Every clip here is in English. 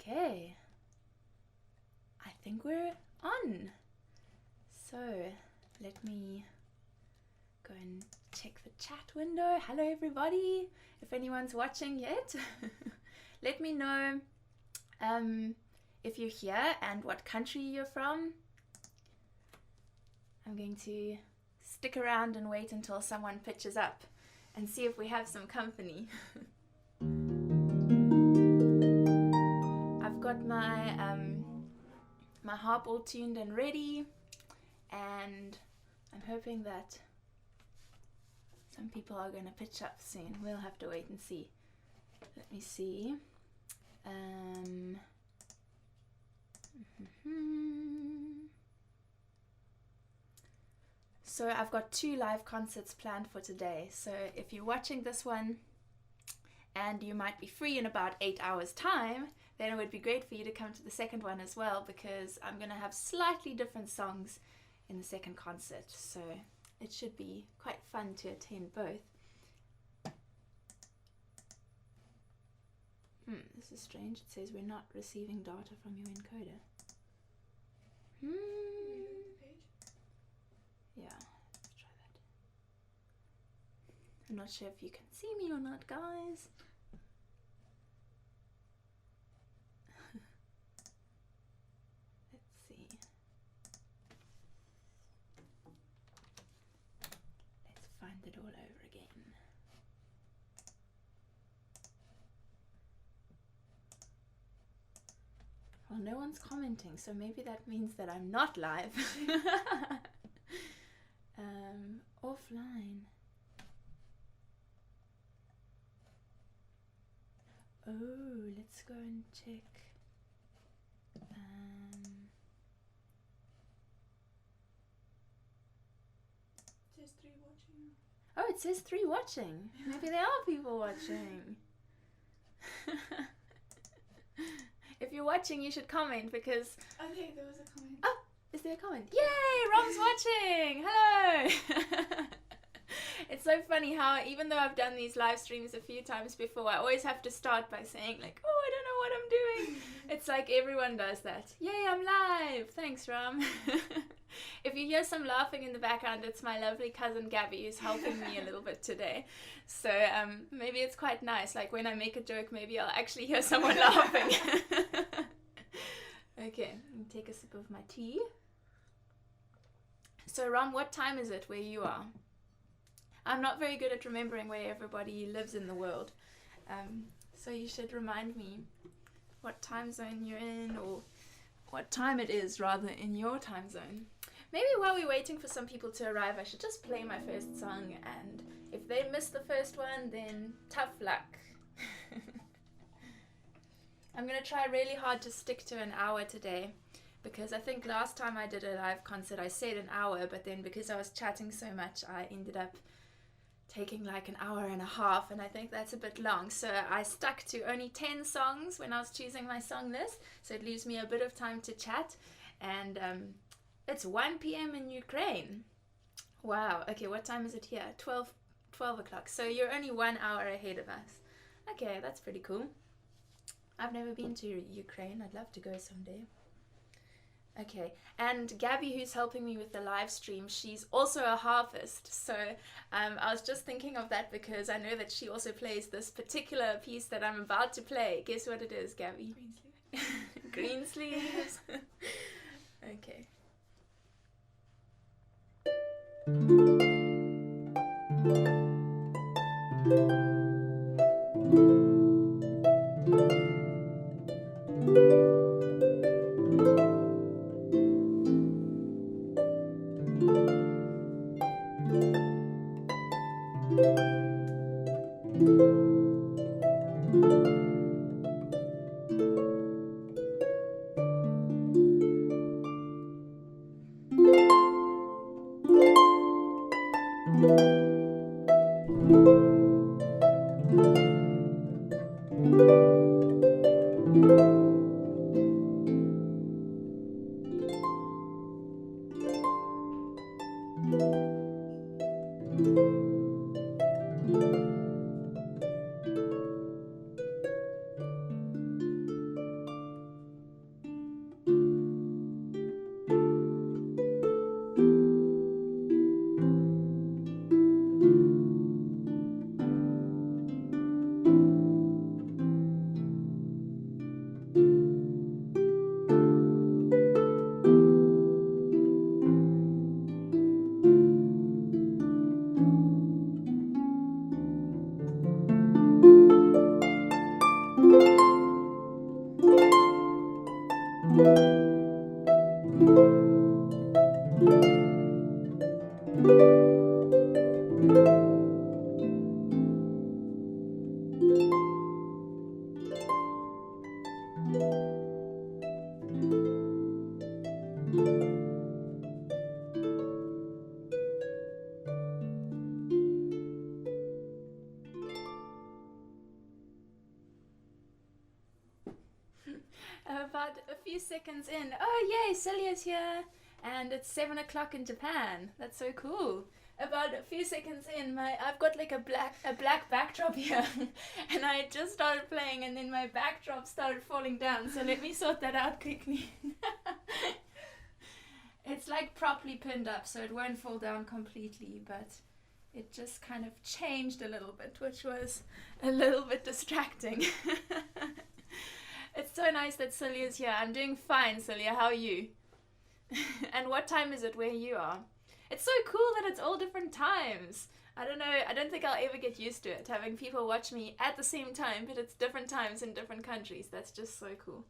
Okay, I think we're on. So let me go and check the chat window. Hello everybody, if anyone's watching yet. Let me know if you're here and what country you're from. I'm going to stick around and wait until someone pitches up and see if we have some company. I've got my my harp all tuned and ready, and I'm hoping that some people are going to pitch up soon. We'll have to wait and see. Let me see. So I've got 2 live concerts planned for today. So if you're watching this one and you might be free in about 8 hours time, then it would be great for you to come to the second one as well, because I'm going to have slightly different songs in the second concert. So it should be quite fun to attend both. This is strange. It says we're not receiving data from your encoder. Yeah, let's try that. I'm not sure if you can see me or not, guys. Let's see. Let's find it all over again. Well, no one's commenting, so maybe that means that I'm not live. Offline. Oh, let's go and check. It says 3 watching. Oh, it says 3 watching. Maybe there are people watching. If you're watching, you should comment, because... I think there was a comment. Oh, is there a comment? Yay, Rom's watching! Hello! It's so funny how, even though I've done these live streams a few times before, I always have to start by saying, like, oh, I don't know what I'm doing. It's like everyone does that. Yay, I'm live! Thanks, Rom. If you hear some laughing in the background, it's my lovely cousin Gabby who's helping me a little bit today. So maybe it's quite nice. Like when I make a joke, maybe I'll actually hear someone laughing. Okay, let me take a sip of my tea. So Rom, what time is it where you are? I'm not very good at remembering where everybody lives in the world. So you should remind me what time zone you're in, or what time it is rather in your time zone. Maybe while we're waiting for some people to arrive, I should just play my first song, and if they miss the first one, then tough luck. I'm going to try really hard to stick to an hour today, because I think last time I did a live concert I said an hour, but then because I was chatting so much I ended up taking like an hour and a half, and I think that's a bit long. So I stuck to only 10 songs when I was choosing my song list, so it leaves me a bit of time to chat. And it's 1 p.m. in Ukraine. Wow. Okay, what time is it here? 12 o'clock. So you're only 1 hour ahead of us. Okay, that's pretty cool. I've never been to Ukraine. I'd love to go someday. Okay, and Gabby, who's helping me with the live stream, she's also a harpist. So I was just thinking of that because I know that she also plays this particular piece that I'm about to play. Guess what it is, Gabby? Green sleeves. Green sleeves. Okay. About a few seconds in. Oh yay, Celia's here, and it's 7 o'clock in Japan. That's so cool. About a few seconds in, I've got like a black backdrop here, and I just started playing, and then my backdrop started falling down. So let me sort that out quickly. It's like properly pinned up, so it won't fall down completely, but it just kind of changed a little bit, which was a little bit distracting. It's so nice that Celia's here. I'm doing fine, Celia. How are you? And what time is it where you are? It's so cool that it's all different times. I don't know. I don't think I'll ever get used to it, having people watch me at the same time, but it's different times in different countries. That's just so cool.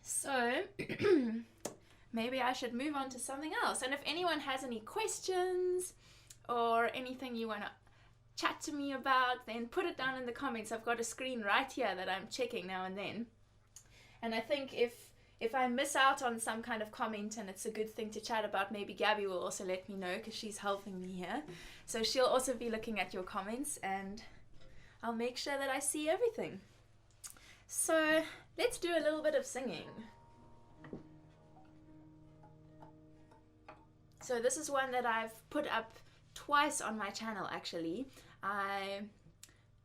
So, maybe I should move on to something else. And if anyone has any questions or anything you want to chat to me about, then put it down in the comments. I've got a screen right here that I'm checking now and then. And I think if I miss out on some kind of comment and it's a good thing to chat about, maybe Gabby will also let me know, because she's helping me here. So she'll also be looking at your comments, and I'll make sure that I see everything. So let's do a little bit of singing. So this is one that I've put up twice on my channel, actually.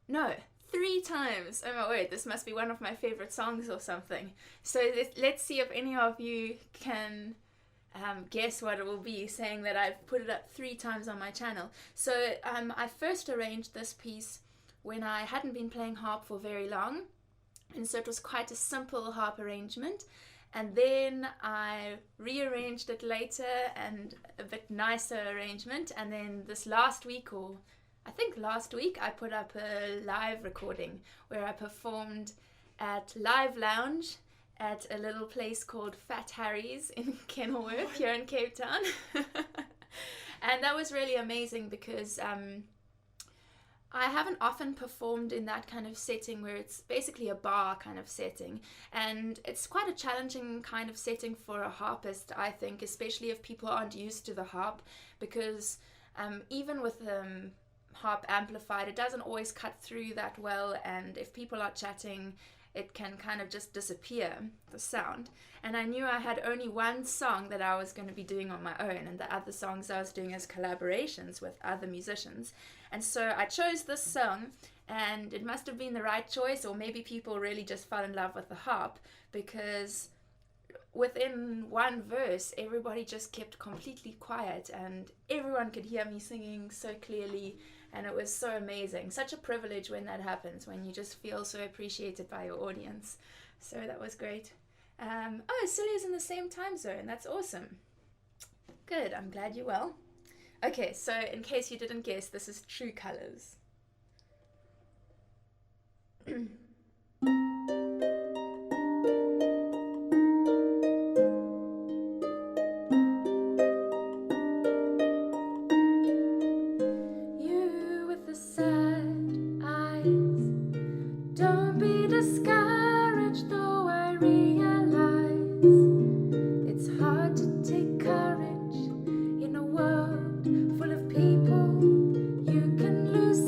No, 3 times. Oh my word, this must be one of my favorite songs or something. So let's see if any of you can guess what it will be, saying that I've put it up 3 times on my channel. So I first arranged this piece when I hadn't been playing harp for very long, and so it was quite a simple harp arrangement. And then I rearranged it later, and a bit nicer arrangement. And then this last week, or I think last week, I put up a live recording where I performed at Live Lounge at a little place called Fat Harry's in Kenilworth here in Cape Town. And that was really amazing because I haven't often performed in that kind of setting where it's basically a bar kind of setting, and it's quite a challenging kind of setting for a harpist, I think, especially if people aren't used to the harp, because even with the harp amplified, it doesn't always cut through that well, and if people are chatting, it can kind of just disappear, the sound. And I knew I had only one song that I was going to be doing on my own, and the other songs I was doing as collaborations with other musicians. And so I chose this song, and it must have been the right choice, or maybe people really just fell in love with the harp, because within one verse, everybody just kept completely quiet, and everyone could hear me singing so clearly. And it was so amazing. Such a privilege when that happens, when you just feel so appreciated by your audience. So that was great. Oh, Celia's in the same time zone. That's awesome. Good, I'm glad you're well. Okay, so in case you didn't guess, this is True Colors. Full of people, you can lose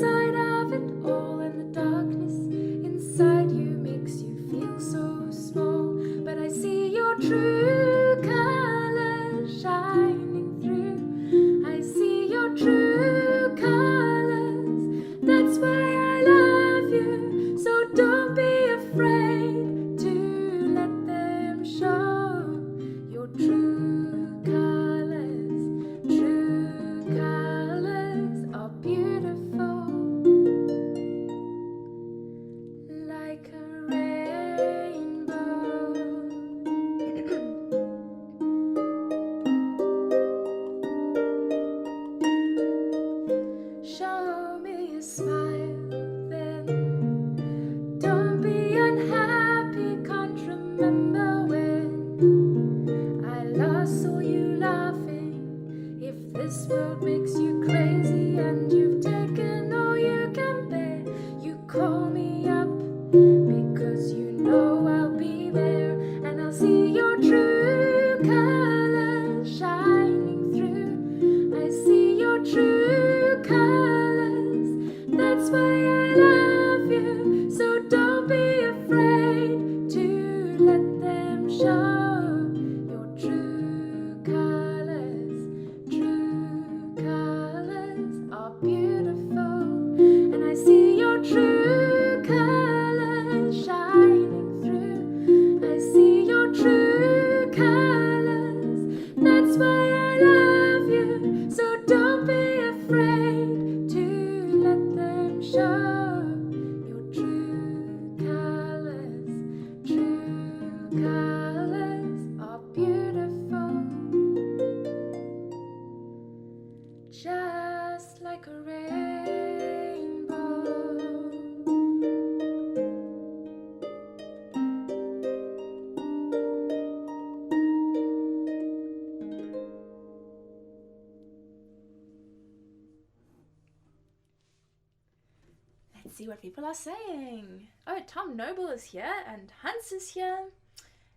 people are saying. Oh, Tom Noble is here and Hans is here.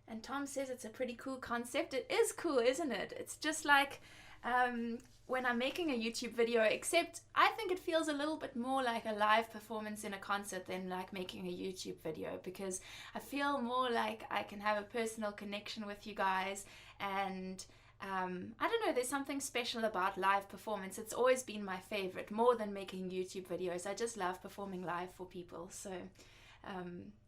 And Tom says it's a pretty cool concept. It is cool, isn't it? It's just like when I'm making a YouTube video, except I think it feels a little bit more like a live performance in a concert than like making a YouTube video, because I feel more like I can have a personal connection with you guys. And I don't know, there's something special about live performance. It's always been my favorite, more than making YouTube videos. I just love performing live for people. So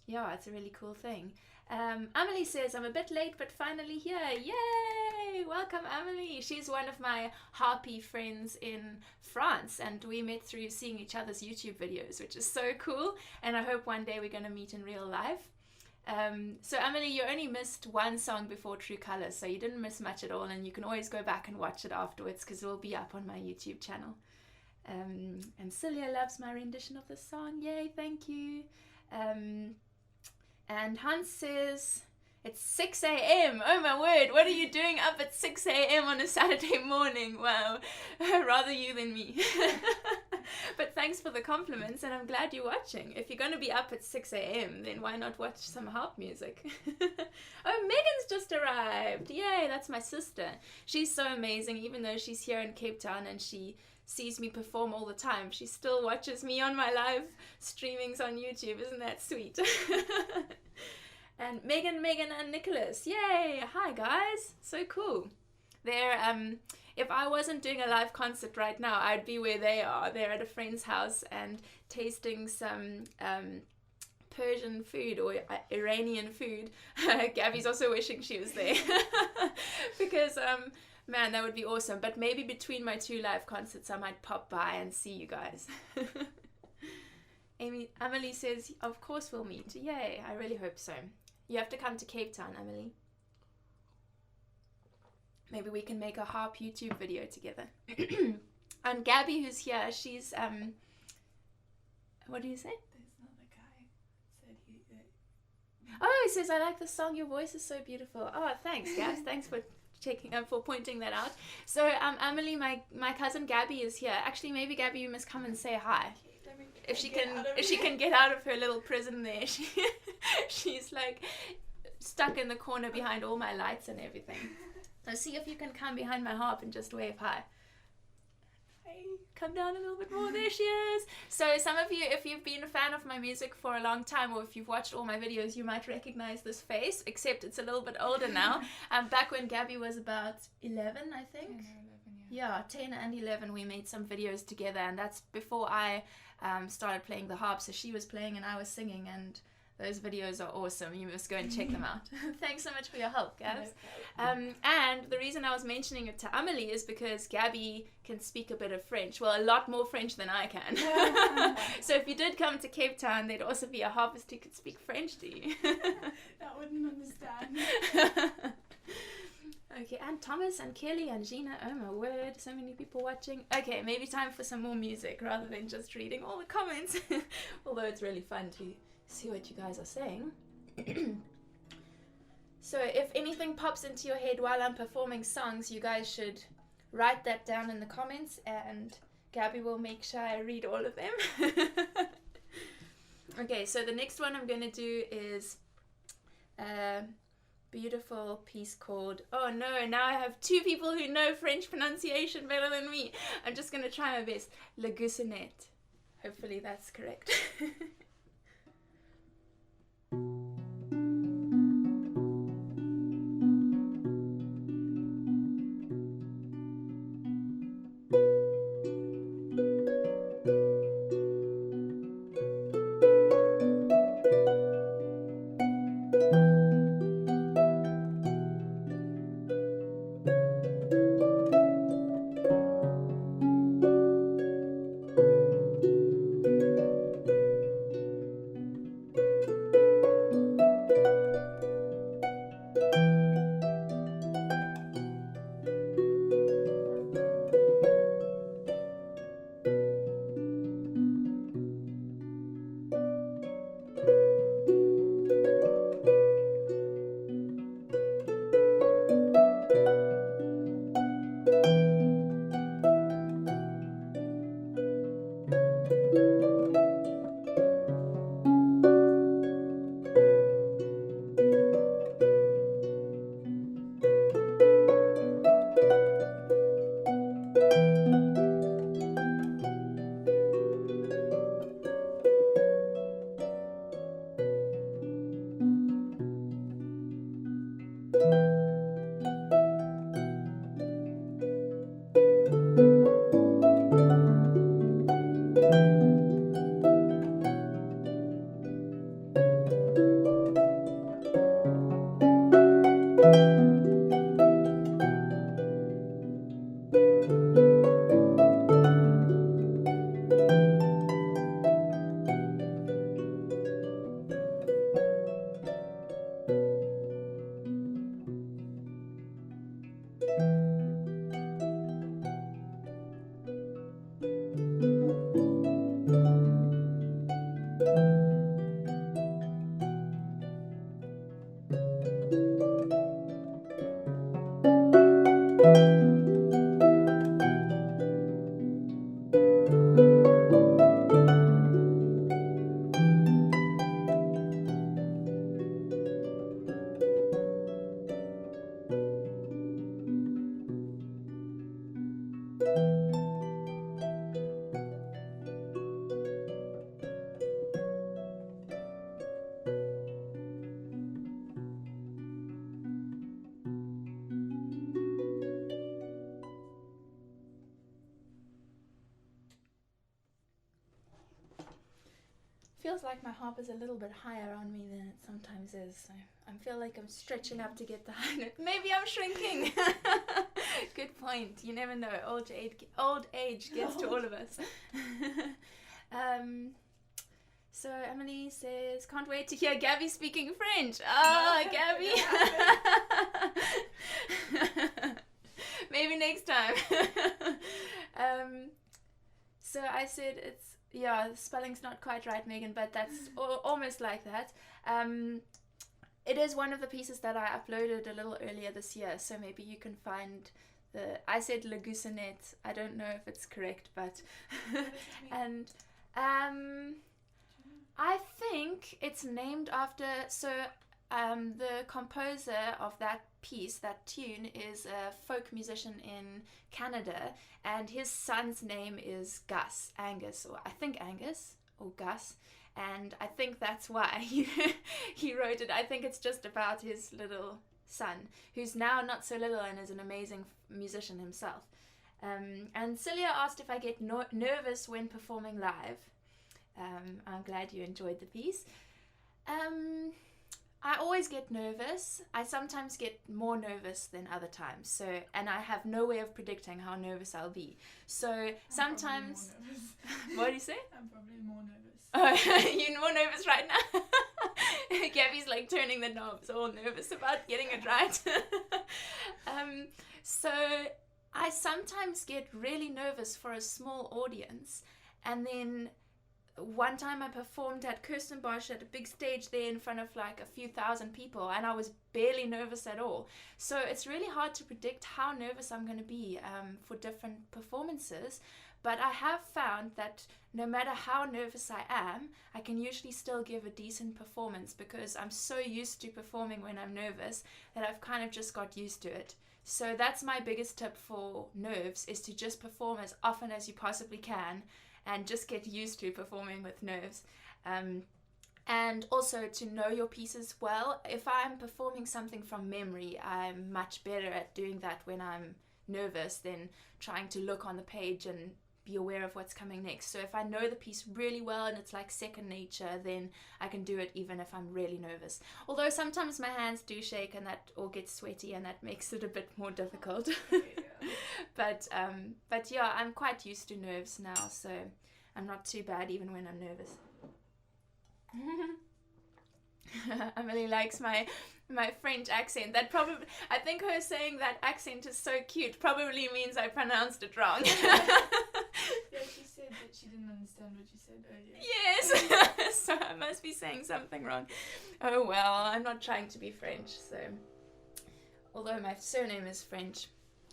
yeah, it's a really cool thing. Amelie says, I'm a bit late, but finally here. Yay! Welcome, Amelie. She's one of my harpy friends in France, and we met through seeing each other's YouTube videos, which is so cool. And I hope one day we're going to meet in real life. So Amelie, you only missed one song before True Colors, so you didn't miss much at all, and you can always go back and watch it afterwards because it will be up on my YouTube channel. And Celia loves my rendition of the song. Yay, thank you. And Hans says, it's 6 a.m. Oh my word, what are you doing up at 6 a.m. on a Saturday morning? Wow, rather you than me. But thanks for the compliments, and I'm glad you're watching. If you're going to be up at 6 a.m., then why not watch some harp music? Oh, Megan's just arrived. Yay, that's my sister. She's so amazing, even though she's here in Cape Town and she sees me perform all the time. She still watches me on my live streamings on YouTube. Isn't that sweet? And Megan, and Nicholas. Yay! Hi guys. So cool. They're if I wasn't doing a live concert right now, I'd be where they are. They're at a friend's house and tasting some Persian food or Iranian food. Gabby's also wishing she was there. Because man, that would be awesome. But maybe between my 2 live concerts, I might pop by and see you guys. Amelie says, of course we'll meet. Yay, I really hope so. You have to come to Cape Town, Amelie. Maybe we can make a harp YouTube video together. And Gabby, who's here, she's, what do you say? There's another guy said he... Oh, he says, I like the song. Your voice is so beautiful. Oh, thanks, Gabs. Thanks for for pointing that out. So, Amelie, my cousin Gabby is here. Actually, maybe Gabby, you must come and say hi. If she can get out of her little prison there. She's like stuck in the corner behind all my lights and everything. So see if you can come behind my harp and just wave hi. Hey, come down a little bit more. There she is. So some of you, if you've been a fan of my music for a long time, or if you've watched all my videos, you might recognize this face, except it's a little bit older now. Back when Gabby was about 11, I think. 10 or 11, yeah, 10 and 11, we made some videos together, and that's before I started playing the harp. So she was playing and I was singing, and those videos are awesome. You must go and check them out. Thanks so much for your help, Gabs. And the reason I was mentioning it to Amelie is because Gabby can speak a bit of French. Well, a lot more French than I can. So if you did come to Cape Town, there'd also be a harpist who could speak French to you. I wouldn't understand. Okay, and Thomas and Kelly and Gina. Oh my word, so many people watching. Okay, maybe time for some more music rather than just reading all the comments. Although it's really fun to see what you guys are saying. So if anything pops into your head while I'm performing songs, you guys should write that down in the comments, and Gabby will make sure I read all of them. Okay, so the next one I'm going to do is a beautiful piece called, oh no, now I have 2 people who know French pronunciation better than me. I'm just going to try my best. Le Goussinette. Hopefully that's correct. feels like my harp is a little bit higher on me than it sometimes is. So I feel like I'm stretching up to get the high note. Maybe I'm shrinking. Good point. You never know. Old age gets to all of us. So Emily says, can't wait to hear Gabby speaking French. Oh, Gabby. Maybe next time. So I said the spelling's not quite right, Megan, but that's almost like that. It is one of the pieces that I uploaded a little earlier this year, so maybe you can find I said Le Goussanet. I don't know if it's correct, but and I think it's named after, the composer of that piece, that tune, is a folk musician in Canada, and his son's name is Angus, or I think Angus, or Gus, and I think that's why he wrote it. I think it's just about his little son, who's now not so little and is an amazing musician himself. And Celia asked if I get nervous when performing live. I'm glad you enjoyed the piece. I always get nervous. I sometimes get more nervous than other times. And I have no way of predicting how nervous I'll be. So sometimes... What do you say? I'm probably more nervous. Oh, you're more nervous right now? Gabby's like turning the knobs, all nervous about getting it right. So I sometimes get really nervous for a small audience, and then one time I performed at Kirstenbosch at a big stage there in front of like a few thousand people, and I was barely nervous at all. So it's really hard to predict how nervous I'm going to be for different performances. But I have found that no matter how nervous I am, I can usually still give a decent performance, because I'm so used to performing when I'm nervous that I've kind of just got used to it. So that's my biggest tip for nerves, is to just perform as often as you possibly can and just get used to performing with nerves. And also to know your pieces well. If I'm performing something from memory, I'm much better at doing that when I'm nervous than trying to look on the page and be aware of what's coming next. So if I know the piece really well and it's like second nature, then I can do it even if I'm really nervous. Although sometimes my hands do shake and that all gets sweaty, and that makes it a bit more difficult. But yeah, I'm quite used to nerves now, so I'm not too bad even when I'm nervous. Emily likes my French accent. That probably, I think her saying that accent is so cute probably means I pronounced it wrong. Yeah, she said that she didn't understand what you said earlier. Yes, so I must be saying something wrong. Oh well, I'm not trying to be French, so, although my surname is French,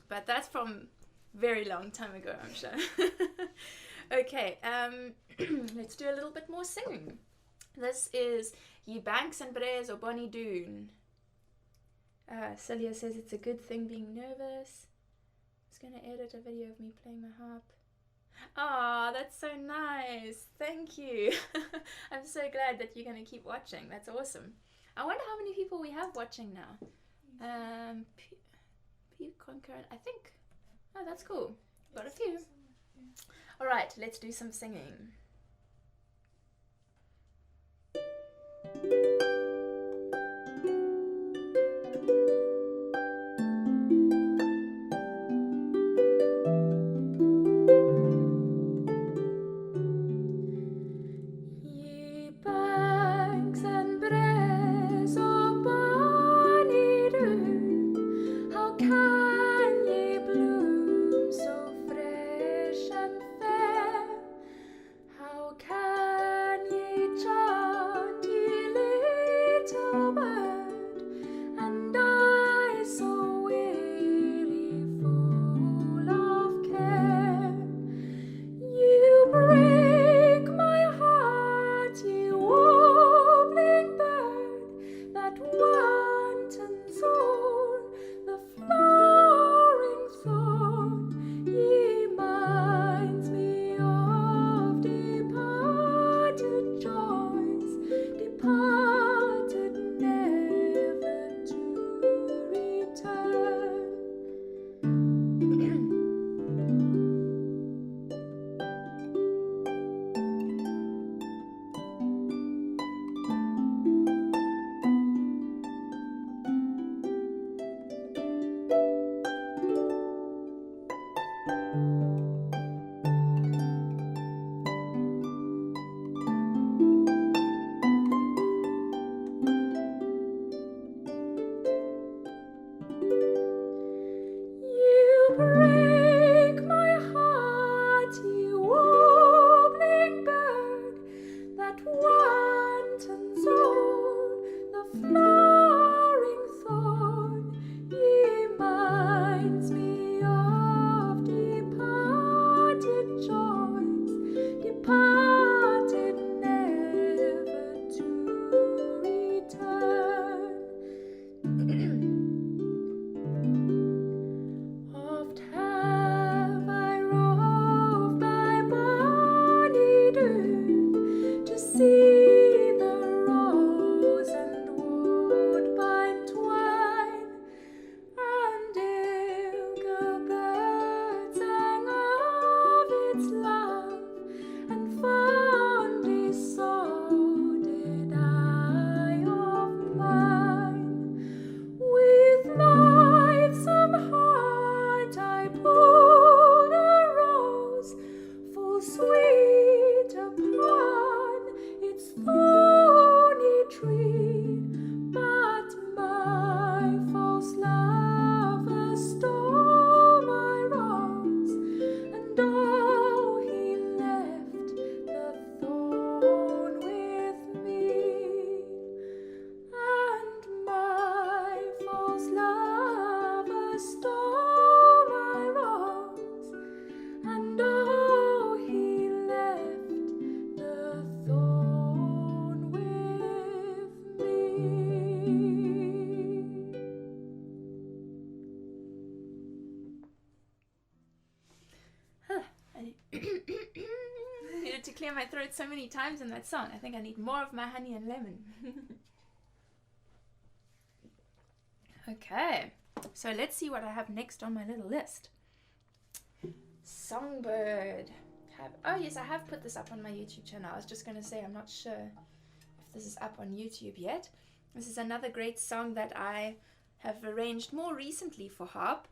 but that's from very long time ago, I'm sure. Okay, let's do a little bit more singing. This is Ye Banks and Braes or Bonnie Doon. Celia says it's a good thing being nervous. I was going to edit a video of me playing my harp. Oh, that's so nice. Thank you. I'm so glad that you're going to keep watching. That's awesome. I wonder how many people we have watching now. Concurrent, I think. Oh, that's cool. Got a few. All right, let's do some singing. that wanton zone, the flowering thorn, he minds me of departed joys, departed never to return. Oft have I roved by bonny dune to see the rose and woodbine twine, and ilka bird sang of its love, and fondly so did I of mine. With blithesome heart I pulled a rose, full sweet upon its thorny tree, but my false lover stole my rose, and oh, he left the thorn with me. And my false lover stole my rose, and oh, he left the thorn with me. I needed to clear my throat so many times in that song. I think I need more of my honey and lemon. Okay, so let's see what I have next on my little list. Songbird. Oh yes, I have put this up on my YouTube channel. I was just going to say I'm not sure if this is up on YouTube yet. This is another great song that I have arranged more recently for harp.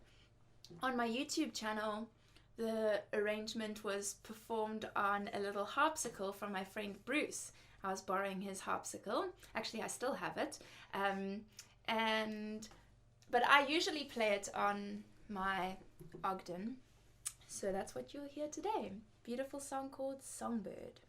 On my YouTube channel, the arrangement was performed on a little harpsichord from my friend Bruce. I was borrowing his harpsichord. Actually, I still have it. But I usually play it on my Ogden. So that's what you'll hear today. Beautiful song called Songbird.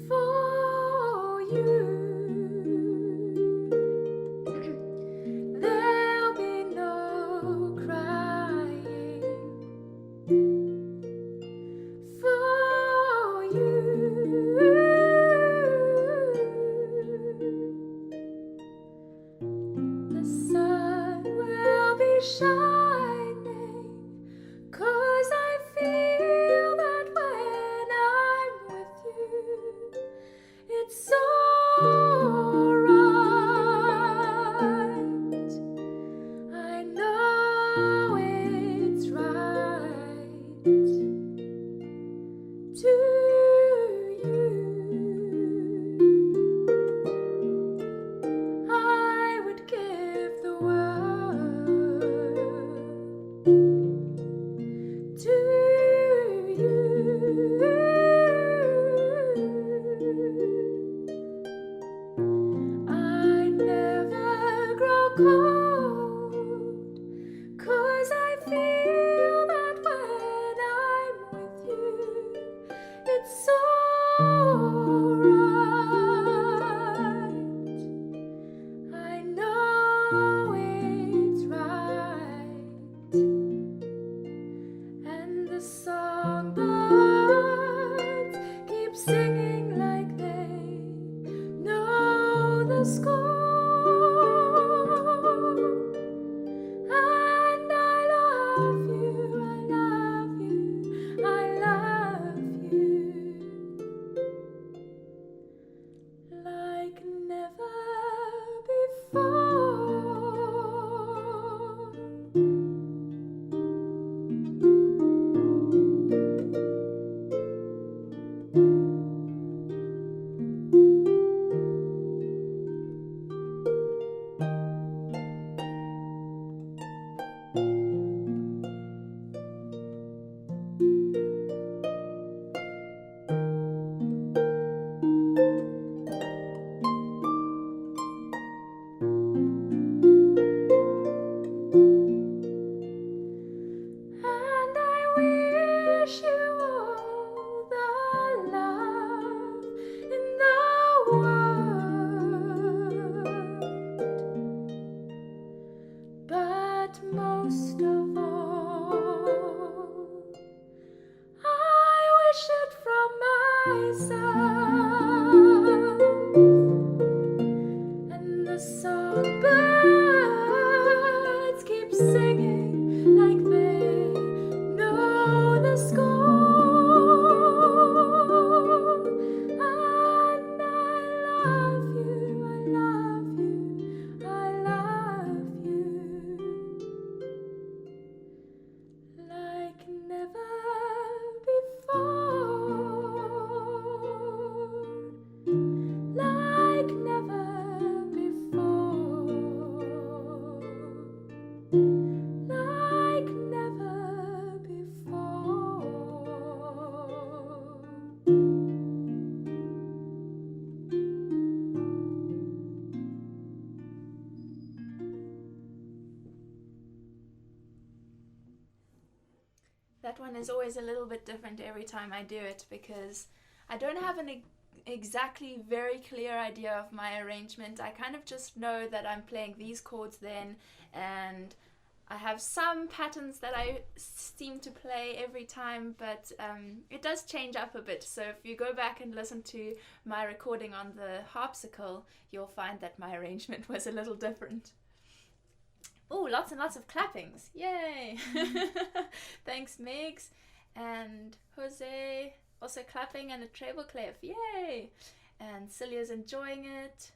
For you there'll be no crying. For you the sun will be shining, 'cause I feel that when I'm with you, it's so right. I know it's right to you. I would give the world to you. I never grow cold, 'cause I feel that when I'm with you, it's so right. I know it's right. And the songbirds keep singing like they know the score. And I love you, I love you, I love you like never before. and the songbirds keep singing like they know the score. And I love you, I love you, I love you, like never before, like never before, like never before. That one is always a little bit different every time I do it because I don't have an exactly very clear idea of my arrangement. I kind of just know that I'm playing these chords then, and I have some patterns that I seem to play every time, but it does change up a bit. So if you go back and listen to my recording on the harpsichord, you'll find that my arrangement was a little different. Oh, lots and lots of clappings. Yay! Thanks, Megs. And Jose also clapping, and a treble clef. Yay! And Celia's enjoying it.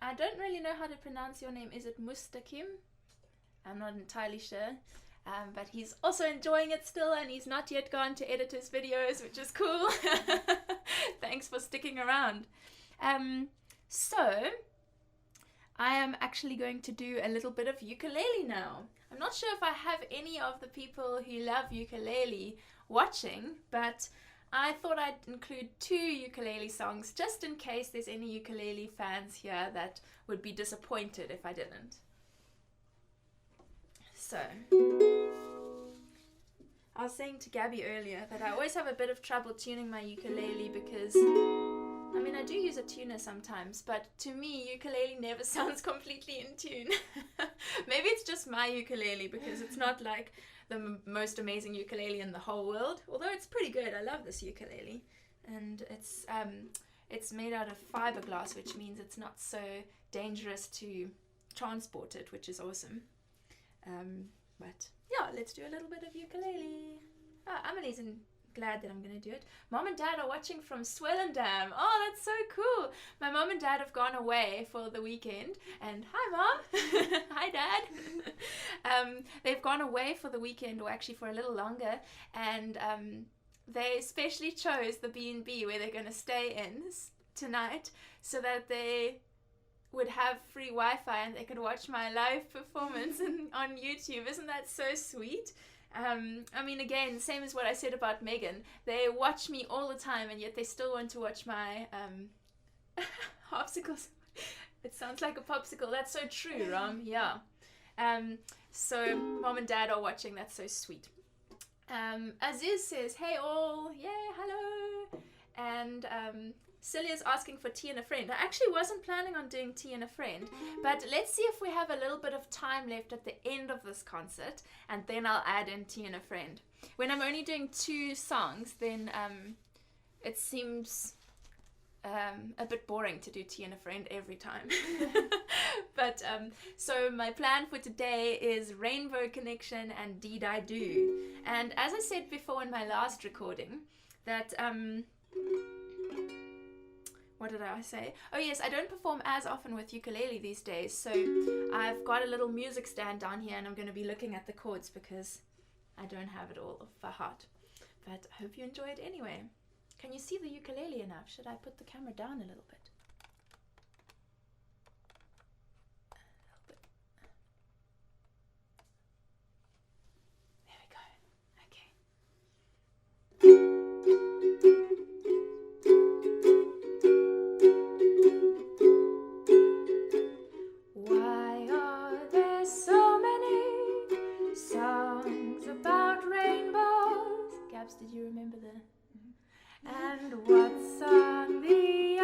I don't really know how to pronounce your name. Is it Mustakim? I'm not entirely sure. But he's also enjoying it still, and he's not yet gone to edit his videos, which is cool. Thanks for sticking around. So I am actually going to do a little bit of ukulele now. I'm not sure if I have any of the people who love ukulele watching, but I thought I'd include 2 ukulele songs just in case there's any ukulele fans here that would be disappointed if I didn't. So, I was saying to Gabby earlier that I always have a bit of trouble tuning my ukulele because I mean, I do use a tuner sometimes, but to me, ukulele never sounds completely in tune. Maybe it's just my ukulele because it's not like the most amazing ukulele in the whole world, although it's pretty good. I love this ukulele, and it's made out of fiberglass, which means it's not so dangerous to transport it, which is awesome. But yeah, let's do a little bit of ukulele. Amelie's glad that I'm going to do it. Mom and Dad are watching from Swellendam. Oh, that's so cool. My mom and Dad have gone away for the weekend. And hi, Mom. Hi, Dad. They've gone away for the weekend, or actually for a little longer. And they specially chose the B&B where they're going to stay in tonight so that they would have free Wi-Fi and they could watch my live performance on YouTube. Isn't that so sweet? I mean, again, same as what I said about Megan. They watch me all the time, and yet they still want to watch my harpsicles. It sounds like a popsicle. That's so true, Ram. Yeah. So Mom and Dad are watching. That's so sweet. Aziz says, "Hey all, yay, hello." And Celia's asking for Tea and a Friend. I actually wasn't planning on doing Tea and a Friend, but let's see if we have a little bit of time left at the end of this concert, and then I'll add in Tea and a Friend. When I'm only doing 2 songs, then it seems a bit boring to do Tea and a Friend every time. But so my plan for today is Rainbow Connection and Did I Do. And as I said before in my last recording, that what did I say? Oh yes, I don't perform as often with ukulele these days, so I've got a little music stand down here, and I'm going to be looking at the chords because I don't have it all by heart. But I hope you enjoy it anyway. Can you see the ukulele enough? Should I put the camera down a little bit? There we go. Okay. Why are there so many songs about rainbows? Gabs, did you remember the? And what's on the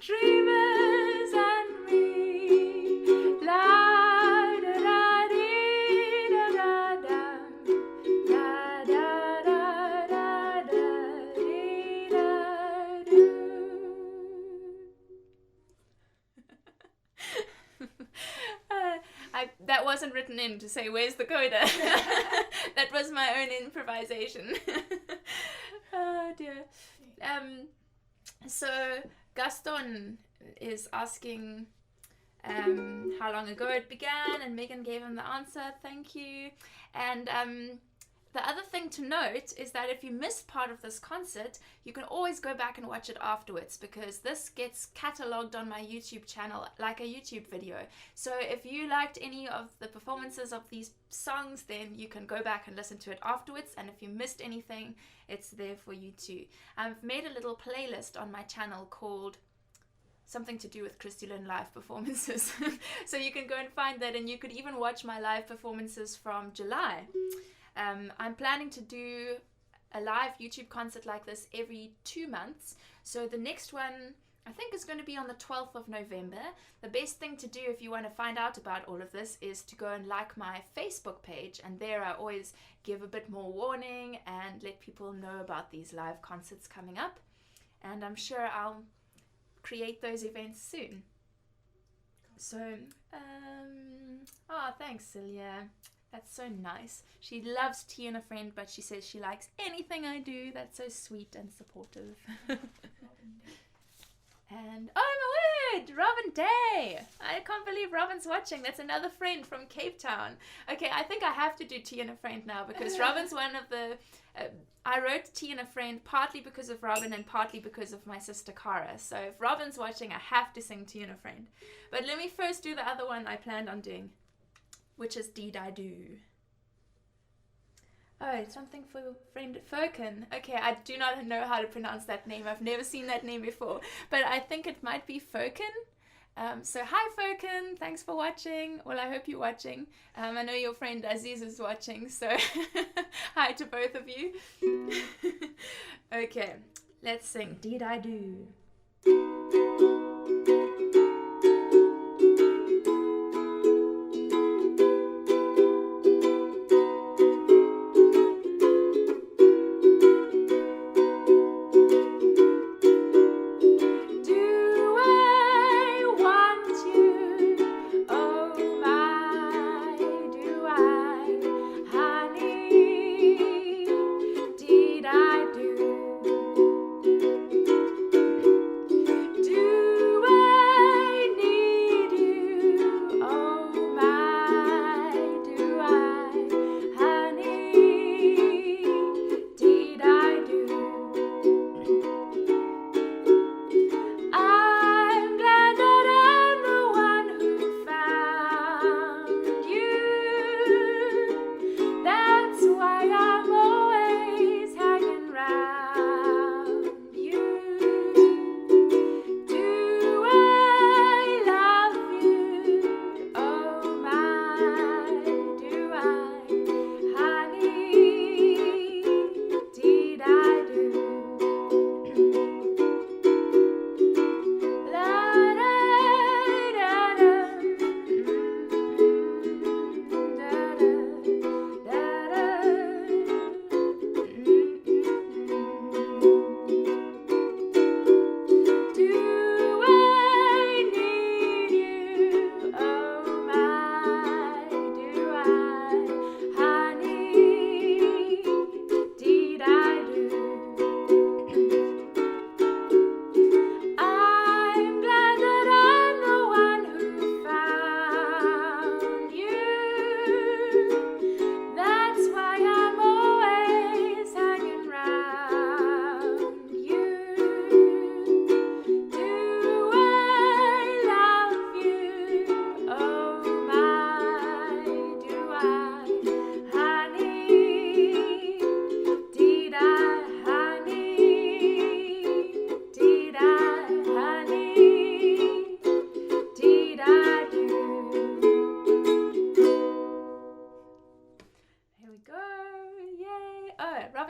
Dreamers and me. La da da dee da da da. Da da da da da dee da do. That wasn't written in to say where's the coda. That was my own improvisation. Oh dear. So Gaston is asking how long ago it began, and Megan gave him the answer. Thank you. And the other thing to note is that if you missed part of this concert, you can always go back and watch it afterwards, because this gets catalogued on my YouTube channel like a YouTube video. So if you liked any of the performances of these songs, then you can go back and listen to it afterwards. And if you missed anything, it's there for you too. I've made a little playlist on my channel called something to do with Christy-Lyn live performances. So you can go and find that, and you could even watch my live performances from July. I'm planning to do a live YouTube concert like this every 2 months. So the next one, I think, is going to be on the 12th of November. The best thing to do if you want to find out about all of this is to go and like my Facebook page. And there I always give a bit more warning and let people know about these live concerts coming up. And I'm sure I'll create those events soon. So, thanks, Celia. That's so nice. She loves Tea and a Friend, but she says she likes anything I do. That's so sweet and supportive. And, oh my word, Robin Day. I can't believe Robin's watching. That's another friend from Cape Town. Okay, I think I have to do Tea and a Friend now, because Robin's one of the... I wrote Tea and a Friend partly because of Robin and partly because of my sister Cara. So if Robin's watching, I have to sing Tea and a Friend. But let me first do the other one I planned on doing, which is Did I Do. Oh, it's something for friend Foken. Okay, I do not know how to pronounce that name. I've never seen that name before, but I think it might be Foken. So hi Foken, thanks for watching. Well, I hope you're watching. I know your friend Aziz is watching, so hi to both of you. Okay, let's sing Did I Do.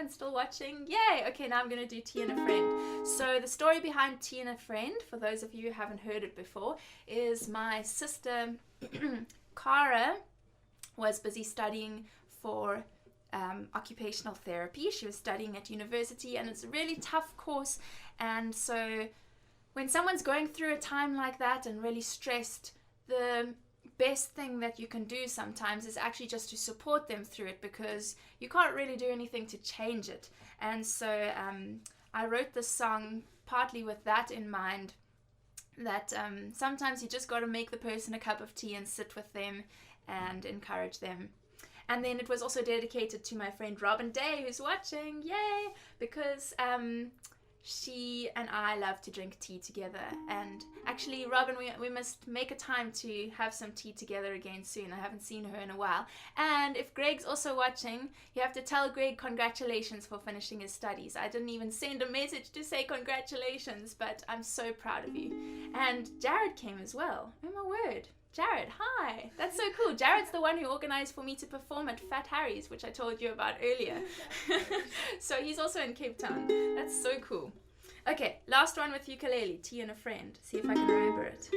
and still watching. Yay! Okay, now I'm going to do Tea and a Friend. So the story behind Tea and a Friend, for those of you who haven't heard it before, is my sister Cara was busy studying for occupational therapy. She was studying at university, and it's a really tough course. And so when someone's going through a time like that and really stressed, the best thing that you can do sometimes is actually just to support them through it, because you can't really do anything to change it. And so I wrote this song partly with that in mind, that sometimes you just got to make the person a cup of tea and sit with them and encourage them. And then it was also dedicated to my friend Robin Day, who's watching, yay, because she and I love to drink tea together. And actually, Robin, we must make a time to have some tea together again soon. I haven't seen her in a while. And if Greg's also watching, you have to tell Greg congratulations for finishing his studies. I didn't even send a message to say congratulations, but I'm so proud of you. And Jared came as well. Oh my word. Jared, hi. That's so cool. Jared's the one who organized for me to perform at Fat Harry's, which I told you about earlier. So he's also in Cape Town. That's so cool. Okay, last one with ukulele, Tea and a Friend. See if I can remember it.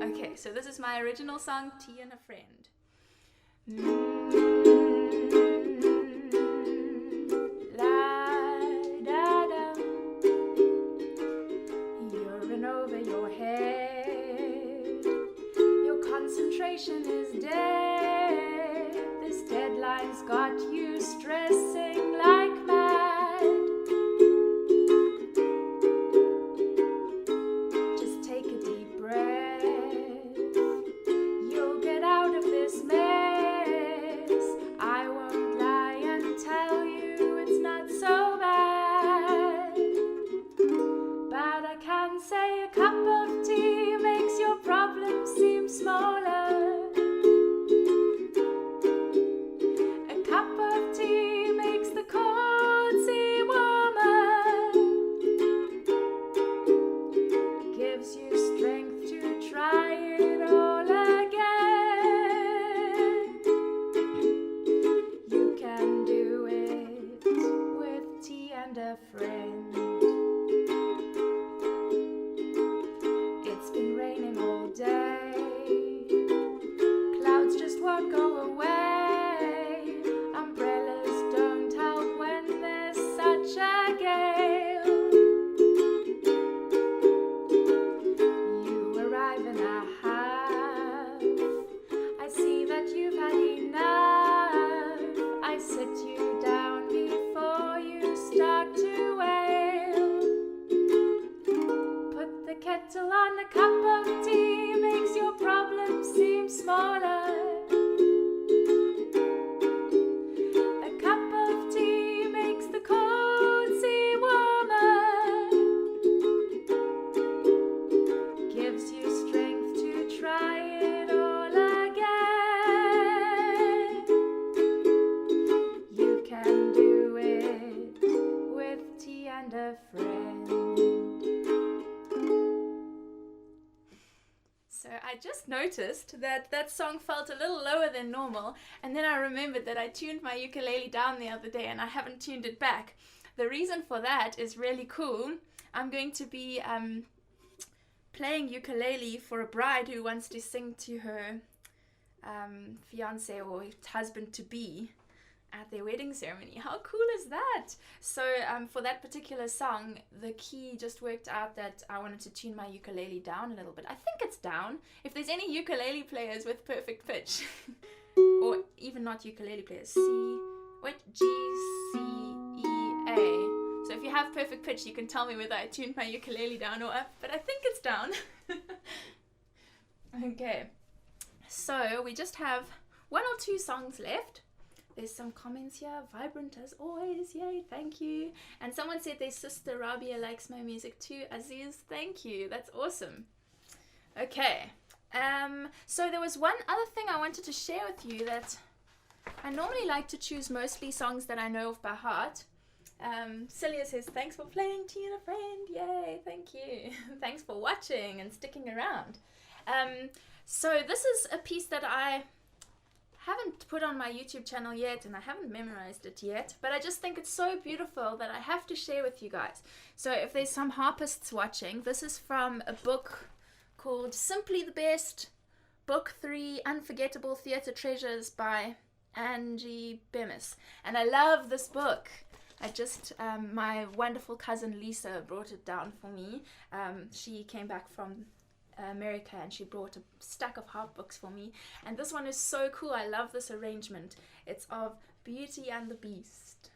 Okay, so this is my original song, Tea and a Friend. La-da-da. You're in over your head. Your concentration is dead. This deadline's got you stressing like mad. Just take a deep breath. You'll get out of this mess. I won't lie and tell you it's not so bad. But I can say a cup of tea makes your problems seem smaller. A cup of tea makes the cold seem warmer. Gives you strength to try it all again. You can do it with tea and a friend. It's been raining all day. Clouds just won't go away. Umbrellas don't help when there's such a gale. You arrive in a half. I see that you've had enough. I sit you down before you start to wail. Put the kettle on, a cup of tea makes your problems seem smaller. A cup of tea makes the cold sea warmer. Gives you strength to try it all again. You can do it with tea and a friend. So I just noticed that that song felt a little lower than normal, and then I remembered that I tuned my ukulele down the other day and I haven't tuned it back. The reason for that is really cool. I'm going to be playing ukulele for a bride who wants to sing to her fiance or husband-to-be at their wedding ceremony. How cool is that? So for that particular song, the key just worked out that I wanted to tune my ukulele down a little bit. I think it's down. If there's any ukulele players with perfect pitch, or even not ukulele players, G, C, E, A. So if you have perfect pitch, you can tell me whether I tuned my ukulele down or up, but I think it's down. Okay, so we just have 1 or 2 songs left. There's some comments here. Vibrant as always. Yay, thank you. And someone said their sister Rabia likes my music too. Aziz, thank you. That's awesome. Okay. So there was one other thing I wanted to share with you, that I normally like to choose mostly songs that I know of by heart. Celia says, thanks for playing Tea and a Friend. Yay, thank you. Thanks for watching and sticking around. So this is a piece that I haven't put on my YouTube channel yet, and I haven't memorized it yet, but I just think it's so beautiful that I have to share with you guys. So if there's some harpists watching, this is from a book called Simply the Best, Book 3, Unforgettable Theatre Treasures by Angie Bemis. And I love this book. My wonderful cousin Lisa brought it down for me. She came back from America and she brought a stack of harp books for me. And this one is so cool. I love this arrangement. It's of Beauty and the Beast.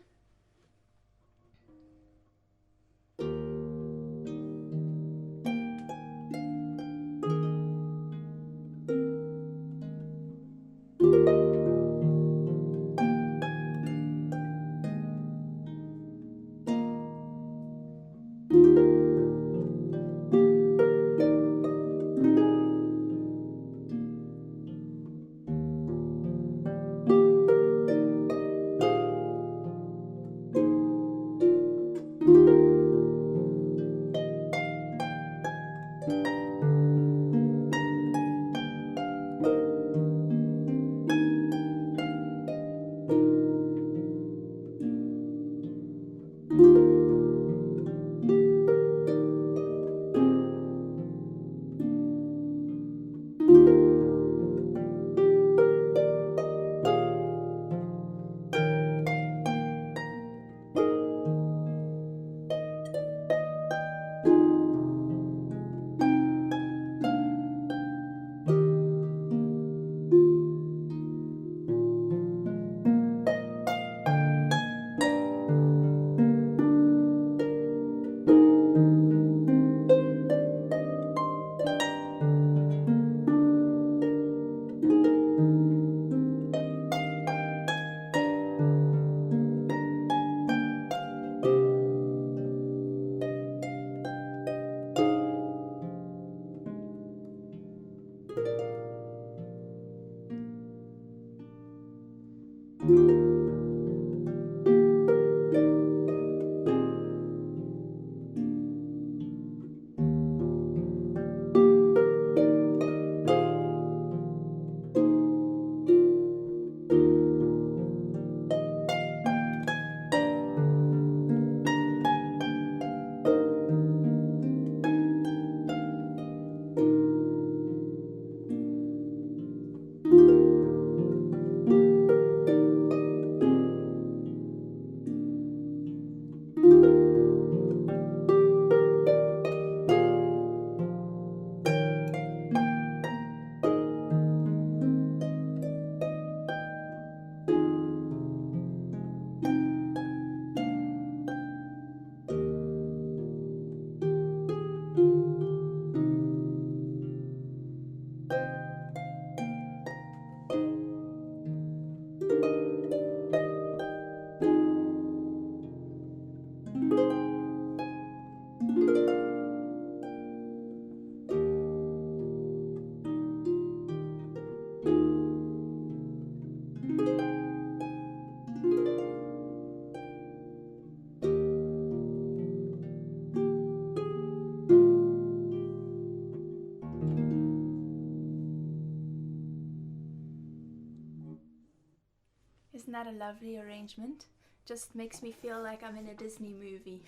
Isn't that a lovely arrangement? Just makes me feel like I'm in a Disney movie.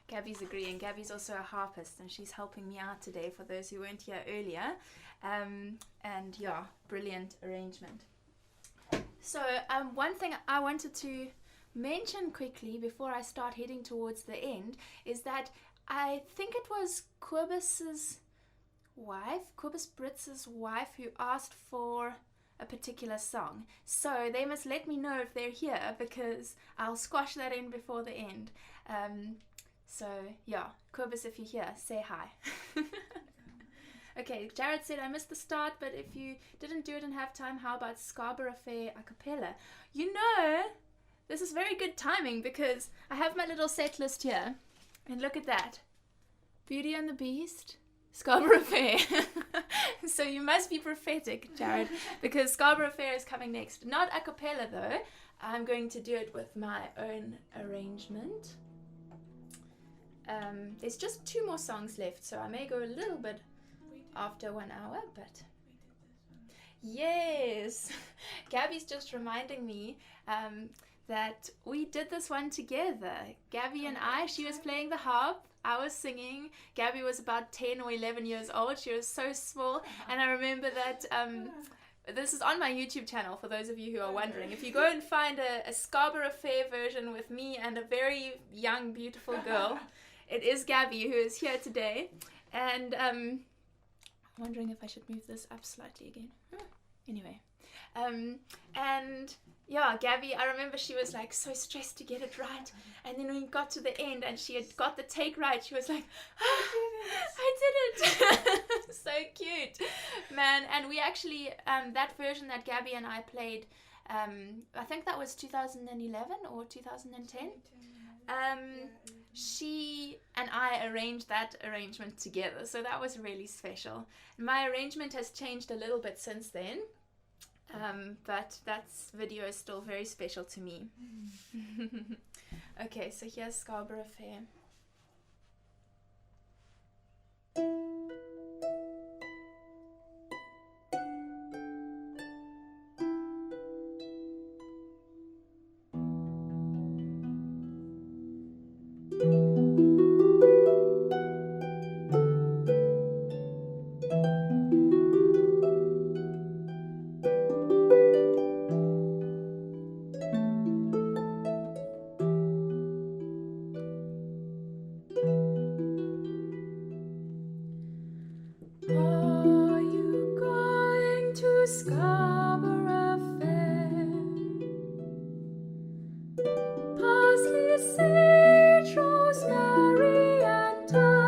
Gabby's agreeing. Gabby's also a harpist and she's helping me out today for those who weren't here earlier. And yeah, brilliant arrangement. So one thing I wanted to mention quickly before I start heading towards the end is that I think it was Cobus Britz's wife, who asked for a particular song. So they must let me know if they're here because I'll squash that in before the end. So yeah, Cobus, if you're here, say hi. Okay, Jared said I missed the start, but if you didn't do it in halftime, how about Scarborough Fair a cappella? You know, this is very good timing because I have my little set list here, and look at that. Beauty and the Beast, Scarborough Fair. So you must be prophetic, Jared, because Scarborough Fair is coming next. Not a cappella though. I'm going to do it with my own arrangement. There's just 2 more songs left, so I may go a little bit after 1 hour, but Yes. Gabby's just reminding me that we did this one together. Gabby and I, she was playing the harp, I was singing. Gabby was about 10 or 11 years old. She was so small. And I remember that this is on my YouTube channel for those of you who are wondering. If you go and find a Scarborough Fair version with me and a very young, beautiful girl, it is Gabby who is here today. And I'm wondering if I should move this up slightly again. Anyway. And yeah, Gabby, I remember she was like so stressed to get it right. And then when we got to the end and she had got the take right, she was like, I did it. So cute, man. And we actually, that version that Gabby and I played, I think that was 2011 or 2010. She and I arranged that arrangement together. So that was really special. My arrangement has changed a little bit since then. But that video is still very special to me. Okay, so here's Scarborough Fair. Scarborough Fair, parsley, sage, rosemary, and thyme.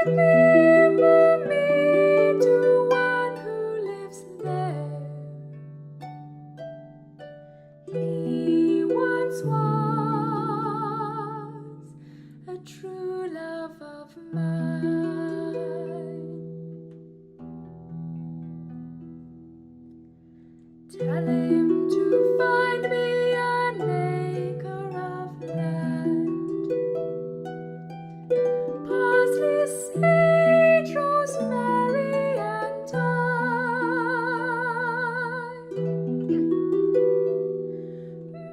Remember me to one who lives there. He once was a true love of mine. Tell him to find me an acre of land, parsley, sage, rosemary, and thyme.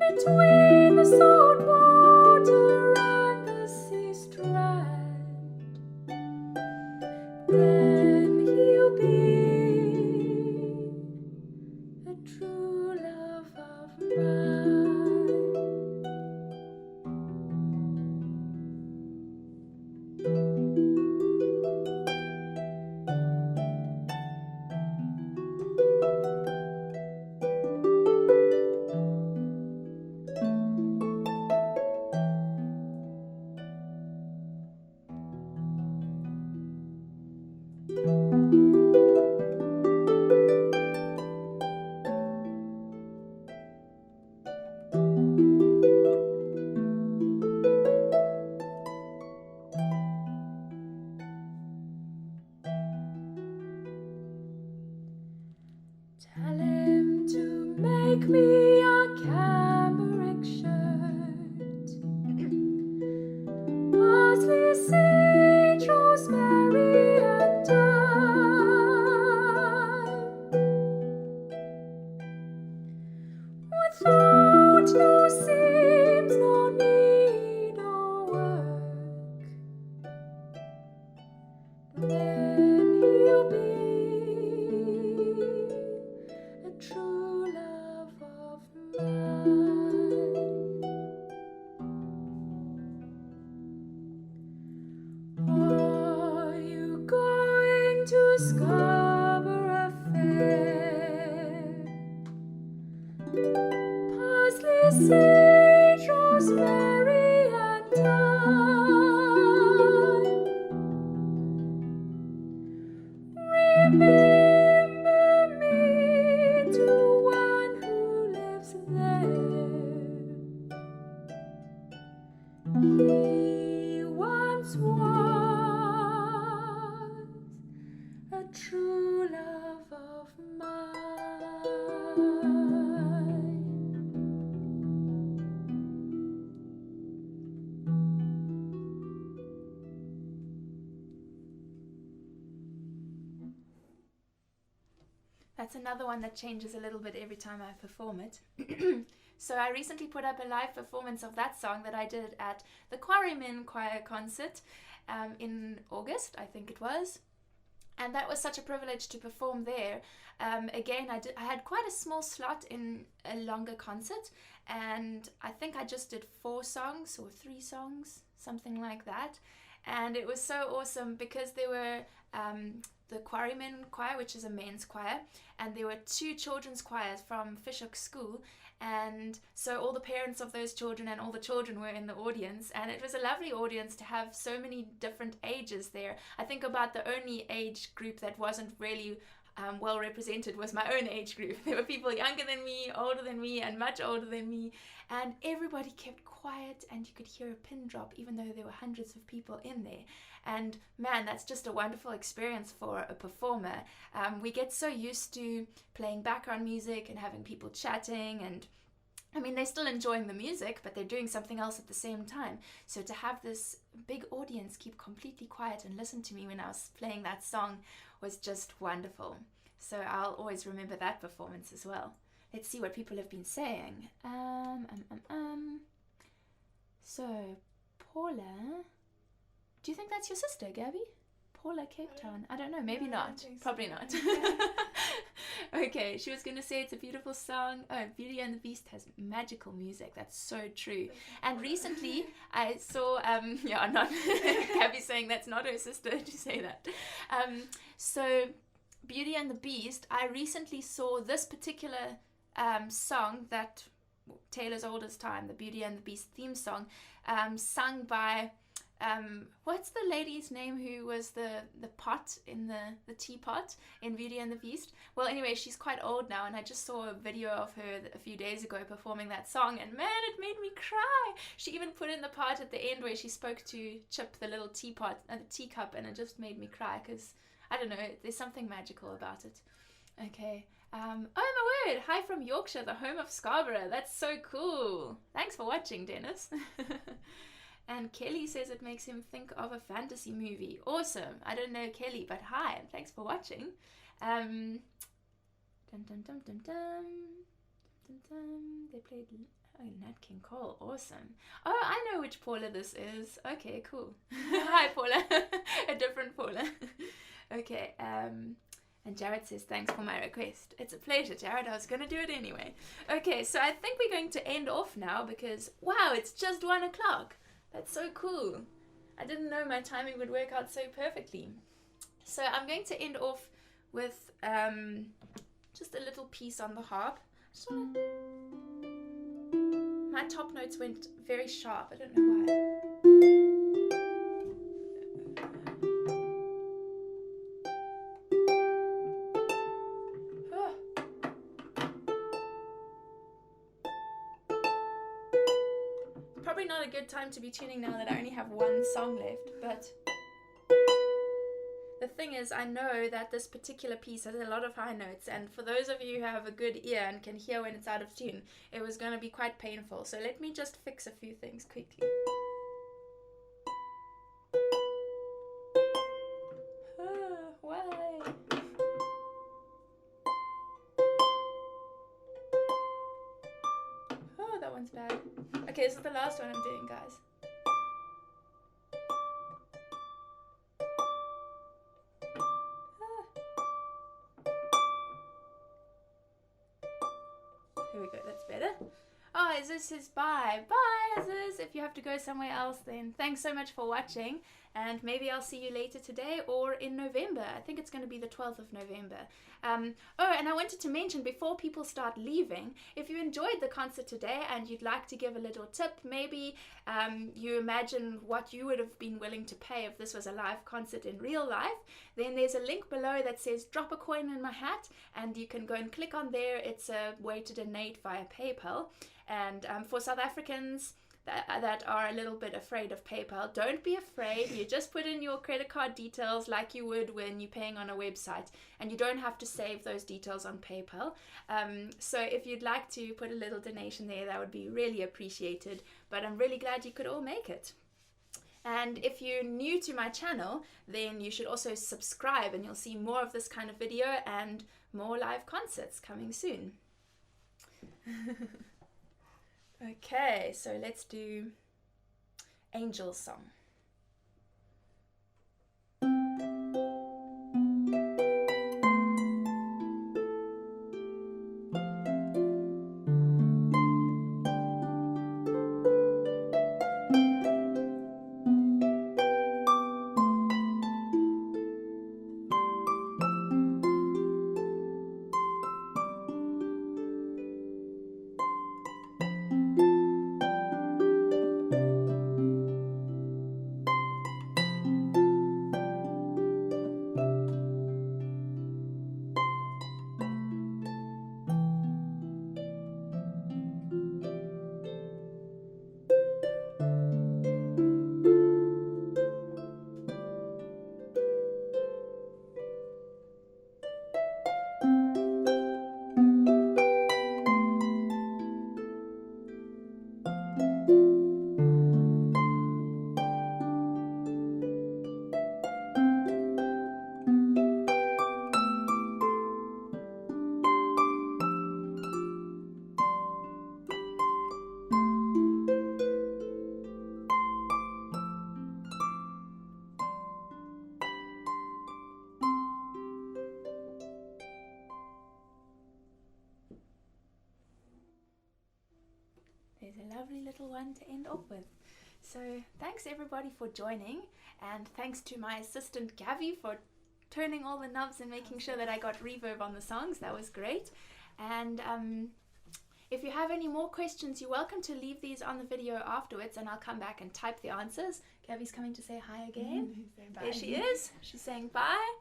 Between the salt water and the sea strand, then he'll be a true love of mine. Tell him to make me a cambric shirt, parsley, sage, rosemary, and thyme, without no seams, no need or work. Then he'll be a true love of mine. Are you going to Scarborough Fair? Parsley, sage, rosemary, and thyme. Remember me to one who lives there. He once was a true love of mine. that's another one that changes a little bit every time I perform it. So I recently put up a live performance of that song that I did at the Quarrymen Choir concert in August, I think it was. And that was such a privilege to perform there. Again, I had quite a small slot in a longer concert, and I think I just did 4 songs or 3 songs, something like that. And it was so awesome because there were the Quarrymen Choir, which is a men's choir, and there were 2 children's choirs from Fishhook School. And so all the parents of those children and all the children were in the audience, and it was a lovely audience to have so many different ages there. I think about the only age group that wasn't really well represented was my own age group. There were people younger than me, older than me, and much older than me, and everybody kept quiet, and you could hear a pin drop even though there were hundreds of people in there. And man, that's just a wonderful experience for a performer. We get so used to playing background music and having people chatting, and I mean, they're still enjoying the music, but they're doing something else at the same time. So to have this big audience keep completely quiet and listen to me when I was playing that song was just wonderful. So I'll always remember that performance as well. Let's see what people have been saying. So, Paula, do you think that's your sister, Gabby? Paula, Cape Town. I don't know, maybe No, I not. don't think so. Probably not. Okay, she was going to say it's a beautiful song. Oh, Beauty and the Beast has magical music. That's so true. And recently I saw, not Gabby saying that's not her sister to say that. So Beauty and the Beast, I recently saw this particular song that Taylor's Oldest Time, the Beauty and the Beast theme song, sung by what's the lady's name who was the pot in the teapot in Beauty and the Beast? Well, anyway, she's quite old now, and I just saw a video of her a few days ago performing that song, and man, it made me cry. She even put in the part at the end where she spoke to Chip, the little teapot and the teacup, and it just made me cry because, I don't know, there's something magical about it. Okay. Oh my word! Hi from Yorkshire, the home of Scarborough. That's so cool. Thanks for watching, Dennis. And Kelly says it makes him think of a fantasy movie. Awesome. I don't know Kelly, but hi, and thanks for watching. Dun dun dun dun dun. Dun dun. They played Nat King Cole. Awesome. Oh, I know which Paula this is. Okay, cool. Hi, Paula. A different Paula. Okay. And Jared says, thanks for my request. It's a pleasure, Jared. I was going to do it anyway. Okay, so I think we're going to end off now because, wow, it's just 1 o'clock. That's so cool. I didn't know my timing would work out so perfectly. So I'm going to end off with just a little piece on the harp. My top notes went very sharp. I don't know why. Probably not a good time to be tuning now that I only have 1 song left, but the thing is, I know that this particular piece has a lot of high notes, and for those of you who have a good ear and can hear when it's out of tune, it was going to be quite painful. So let me just fix a few things quickly. Why? Oh, that one's bad. Okay, this is the last one I'm doing, guys. Here we go, that's better. Oh, Aziz says bye. Bye, Aziz. If you have to go somewhere else, then thanks so much for watching. And maybe I'll see you later today or in November. I think it's going to be the 12th of November. Oh, and I wanted to mention before people start leaving, if you enjoyed the concert today and you'd like to give a little tip, maybe you imagine what you would have been willing to pay if this was a live concert in real life, then there's a link below that says drop a coin in my hat, and you can go and click on there. It's a way to donate via PayPal. And for South Africans that are a little bit afraid of PayPal, don't be afraid. You just put in your credit card details like you would when you're paying on a website, and you don't have to save those details on PayPal. So if you'd like to put a little donation there, that would be really appreciated. But I'm really glad you could all make it. And if you're new to my channel, then you should also subscribe, and you'll see more of this kind of video and more live concerts coming soon. Okay, so let's do Angel's Song. There's a lovely little one to end off with. So thanks everybody for joining, and thanks to my assistant Gavi for turning all the knobs and making sure that I got reverb on the songs. That was great. And if you have any more questions, you're welcome to leave these on the video afterwards, and I'll come back and type the answers. Gavi's coming to say hi again. There she is. She's saying bye.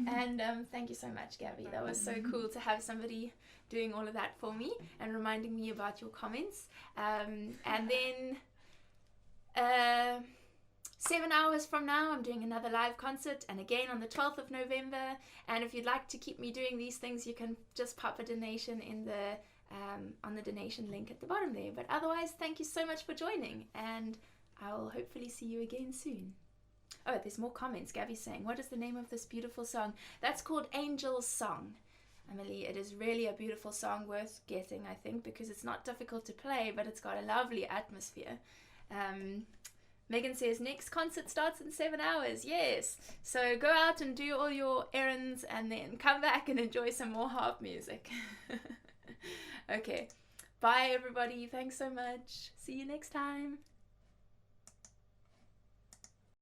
And thank you so much, Gavi. That was so cool to have somebody doing all of that for me and reminding me about your comments. And then 7 hours from now, I'm doing another live concert, and again on the 12th of November. And if you'd like to keep me doing these things, you can just pop a donation in the on the donation link at the bottom there. But otherwise, thank you so much for joining, and I'll hopefully see you again soon. Oh, there's more comments. Gavi's saying, what is the name of this beautiful song? That's called Angel's Song. Emily, it is really a beautiful song, worth getting, I think, because it's not difficult to play, but it's got a lovely atmosphere. Megan says, next concert starts in 7 hours. Yes. So go out and do all your errands and then come back and enjoy some more harp music. Okay. Bye, everybody. Thanks so much. See you next time.